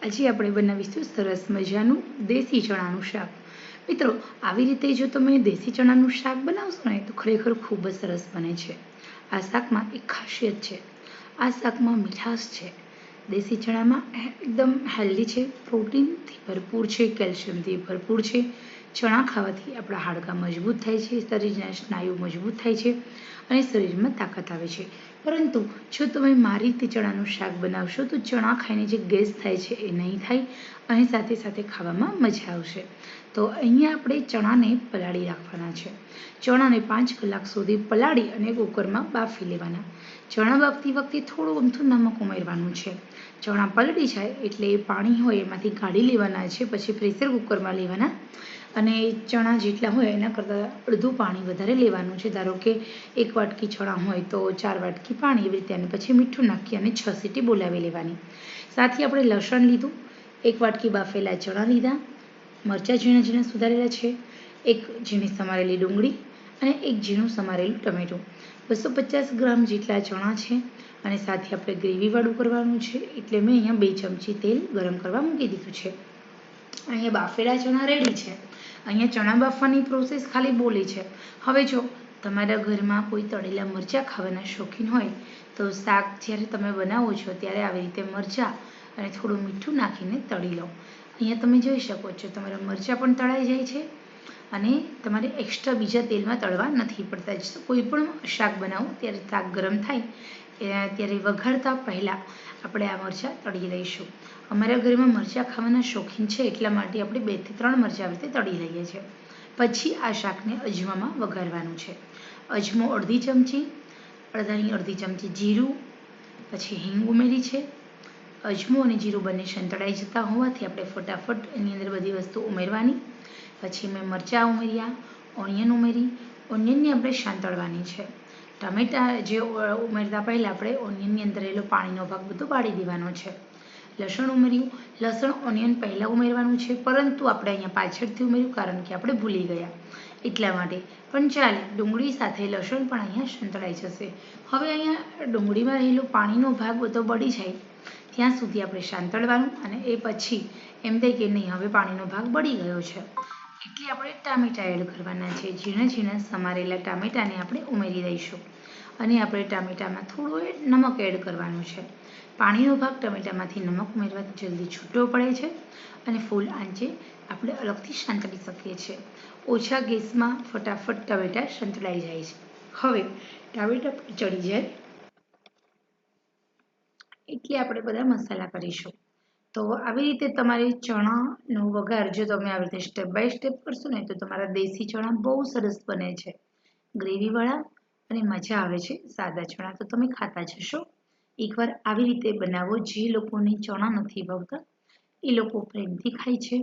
આજે આપણે બનાવીશું સરસ મજાનું દેશી ચણાનું શાક। મિત્રો, આવી રીતે જો તમે દેશી ચણાનું શાક બનાવશો ને તો ખરેખર ખૂબ જ સરસ બને છે। આ શાકમાં એક ખાસિયત છે, આ શાકમાં મીઠાશ છે। દેશી ચણામાં એકદમ હેલ્ધી છે, પ્રોટીનથી ભરપૂર છે, કેલ્શિયમથી ભરપૂર છે। ચણા ખાવાથી આપણા હાડકાં મજબૂત થાય છે, શરીરના સ્નાયુ મજબૂત થાય છે અને શરીરમાં તાકાત આવે છે। પરંતુ જો તમે મારી રીતે ચણાનું શાક બનાવશો તો ચણા ખાઈને જે ગેસ થાય છે એ નહીં થાય અને સાથે સાથે ખાવામાં મજા આવશે। તો અહીંયા આપણે ચણાને પલાળી રાખવાના છે। ચણાને 5 કલાક સુધી પલાળી અને કુકરમાં બાફી લેવાના। ચણા બાફતી વખતે થોડું અમથું નમક ઉમેરવાનું છે। ચણા પલળી જાય એટલે એ પાણી હોય એમાંથી કાઢી લેવાના છે, પછી પ્રેશર કુકરમાં લેવાના અને ચણા જેટલા હોય એના કરતાં અડધું પાણી વધારે લેવાનું છે। ધારો કે 1 વાટકી ચણા હોય તો 4 વાટકી પાણી, એવી રીતે, અને પછી મીઠું નાખી અને 6 સીટી બોલાવી લેવાની। સાથે આપણે લસણ લીધું, 1 વાટકી બાફેલા ચણા લીધા, મરચાં ઝીણા ઝીણા સુધારેલા છે, 1 ઝીણી સમારેલી ડુંગળી અને 1 ઝીણું સમારેલું ટમેટું। 250 ગ્રામ જેટલા ચણા છે અને સાથે આપણે ગ્રેવીવાળું કરવાનું છે એટલે મેં અહીંયા 2 ચમચી તેલ ગરમ કરવા મૂકી દીધું છે। અહીંયા બાફેલા ચણા રેડી છે। અહીંયા ચણા બાફવાની પ્રોસેસ ખાલી બોલી છે। હવે જો તમારા ઘરમાં કોઈ તળેલા મરચાં ખાવાના શોખીન હોય તો શાક જ્યારે તમે બનાવો છો ત્યારે આવી રીતે મરચાં અને થોડું મીઠું નાખીને તળી લો। અહીંયા તમે જોઈ શકો છો તમારા મરચાં પણ તળાઈ જાય છે અને તમારે એક્સ્ટ્રા બીજા તેલમાં તળવા નથી પડતા। કોઈ પણ શાક બનાવો ત્યારે શાક ગરમ થાય ત્યારે વઘારતા પહેલાં આપણે આ મરચાં તળી લઈશું। અમારા ઘરમાં મરચાં ખાવાના શોખીન છે એટલા માટે આપણે 2 થી 3 મરચાં આવી રીતે તળી લઈએ છીએ। પછી આ શાકને અજમામાં વઘારવાનું છે। અજમો અડધી ચમચી, અડધાની અડધી ચમચી જીરું, પછી હિંગ ઉમેરી છે। અજમો અને જીરું બંને સંતળાઈ જતા હોવાથી આપણે ફટાફટ એની અંદર બધી વસ્તુ ઉમેરવાની। પછી મેં મરચાં ઉમેર્યા, ઓનિયન ઉમેરી, ઓનિયનને આપણે સાંતળવાની છે। ટામેટાં જે ઉમેરતા પહેલાં આપણે ઓનિયનની અંદર રહેલો પાણીનો ભાગ બધો પાડી દેવાનો છે। લસણ ઉમેર્યું, લસણ ઓનિયન પહેલાં ઉમેરવાનું છે પરંતુ આપણે અહીંયા પાછળથી ઉમેર્યું કારણ કે આપણે ભૂલી ગયા એટલા માટે, પણ ચાલે, ડુંગળી સાથે લસણ પણ અહીંયા સંતળાઈ જશે। હવે અહીંયા ડુંગળીમાં રહેલો પાણીનો ભાગ બધો બળી જાય ત્યાં સુધી આપણે સાંતળવાનું અને એ પછી એમ થાય કે નહીં હવે પાણીનો ભાગ બળી ગયો છે એટલે આપણે ટામેટાં એડ કરવાના છે। ઝીણા ઝીણા સમારેલા ટામેટાને આપણે ઉમેરી દઈશું અને આપણે ટામેટામાં થોડું નમક એડ કરવાનું છે। પાણીનો ભાગ ટામેટામાંથી નમક ઉમેરવાથી જલ્દી છૂટો પડે છે અને ફૂલ આંચે આપણે અલગથી સાંતળી શકીએ છીએ। ઓછા ગેસમાં ફટાફટ ટામેટાં સંતળાઈ જાય છે। હવે ટામેટાં ચડી જાય એટલે આપણે બધા મસાલા કરીશું। તો આવી રીતે તમારે ચણાનો વઘાર જો તમે આવી રીતે સ્ટેપ બાય સ્ટેપ કરશો ને તો તમારા દેશી ચણા બહુ સરસ બને છે, ગ્રેવીવાળા, અને મજા આવે છે। સાદા ચણા તો તમે ખાતા જ હશો। એકવાર આવી રીતે બનાવો, જે લોકોને ચણા નથી ભાવતા એ લોકો પ્રેમથી ખાય છે,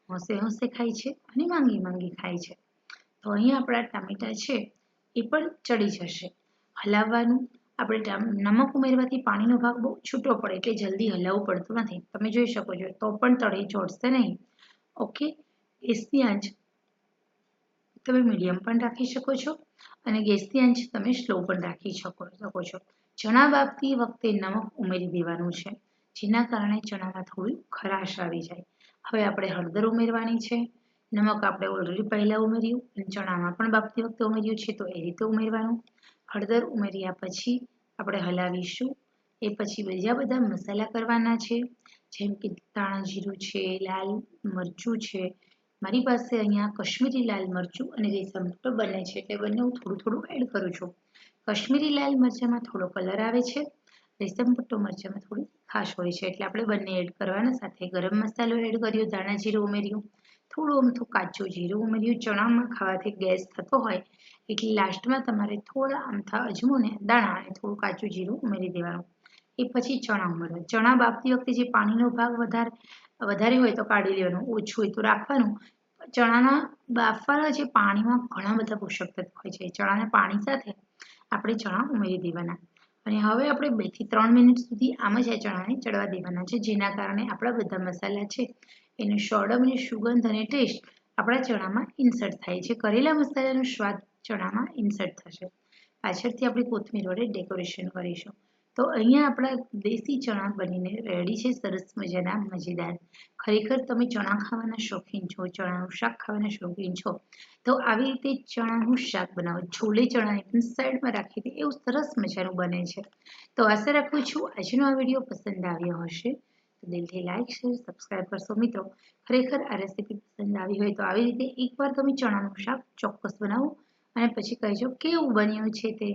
હોંશે હોંશે ખાય છે અને માંગી માંગી ખાય છે। તો અહીંયા આપણા ટામેટાં છે એ પણ ચડી જશે। હલાવવાનું, આપણે નમક ઉમેરવાથી પાણીનો ભાગ બહુ છૂટો પડે એટલે જલ્દી હલાવવું પડતું નથી, તમે જોઈ શકો છો, તો પણ તળે ચોટશે નહીં। ઓકે, ગેસની આંચ તમે મીડિયમ પણ રાખી શકો છો અને ગેસની આંચ તમે સ્લો પણ રાખી શકો છો। ચણા બાફતી વખતે નમક ઉમેરી દેવાનું છે જેના કારણે ચણામાં થોડી ખરાશ આવી જાય। હવે આપણે હળદર ઉમેરવાની છે। નમક આપણે ઓલરેડી પહેલાં ઉમેર્યું અને ચણામાં પણ બાફતી વખતે ઉમેર્યું છે તો એ રીતે ઉમેરવાનું। હળદર ઉમેર્યા પછી આપણે હલાવીશું। એ પછી બીજા બધા મસાલા કરવાના છે જેમ કે ધાણા જીરું છે, લાલ મરચું છે, મારી પાસે અહીંયા કશ્મીરી લાલ મરચું અને રેશમ પટ્ટો બંને છે એટલે બંને હું થોડું થોડું એડ કરું છું। કશ્મીરી લાલ મરચાંમાં થોડો કલર આવે છે, રેશમ પટ્ટો મરચાંમાં થોડી ખાસ હોય છે એટલે આપણે બંને એડ કરવાના। સાથે ગરમ મસાલો એડ કર્યો, ધાણા જીરું ઉમેર્યું, થોડું અમથું કાચું જીરું ઉમેર્યું। ચણામાં ખાવાથી ગેસ થતો હોય એટલે લાસ્ટમાં તમારે થોડા અમથા અજમોને દાણા અને થોડું કાચું જીરું ઉમેરી દેવાનું। એ પછી ચણા ઉમેરવા। ચણા બાફતી વખતે જે પાણીનો ભાગ વધારે હોય તો કાઢી લેવાનું, ઓછું હોય તો રાખવાનું। ચણાના બાફવાના જે પાણીમાં ઘણા બધા પોષક તત્વ હોય છે, ચણાના પાણી સાથે આપણે ચણા ઉમેરી દેવાના અને હવે આપણે 2 થી 3 મિનિટ સુધી આમ જ આ ચણાને ચડવા દેવાના છે જેના કારણે આપણા બધા મસાલા છે એનો સોડમ અને સુગંધ અને ટેસ્ટ આપણા ચણામાં ઇન્સર્ટ થાય છે। કરેલા મસાલાનો સ્વાદ ચણામાં ઇન્સર્ટ થશે। પાછળથી આપણે કોથમીર વડે ડેકોરેશન કરીશું। તો અહીંયા આપણા દેશી ચણા બનીને રેડી છે, સરસ મજાના મજેદાર. ખરેખર તમે ચણા ખાવાના શોખીન છો, ચણાનું શાક ખાવાના શોખીન છો, તો આવી રીતે ચણાનું શાક બનાવો. છોલે ચણાને પણ સાઈડમાં રાખી દે એવું સરસ મજાનું બને છે. તો આશા રાખું છું આજનો આ વિડીયો પસંદ આવ્યો હશે. તો દિલથી લાઈક શેર સબસ્ક્રાઈબ કરશો મિત્રો. ખરેખર આ રેસીપી પસંદ આવી હોય તો આવી રીતે એકવાર તમે ચણાનું શાક ચોક્કસ બનાવો અને પછી કહેજો કેવું બન્યું છે તે.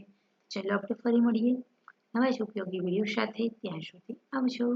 ચલો આપણે ફરી મળીએ નવા જ ઉપયોગી વિડીયો સાથે. ત્યાં સુધી આવજો.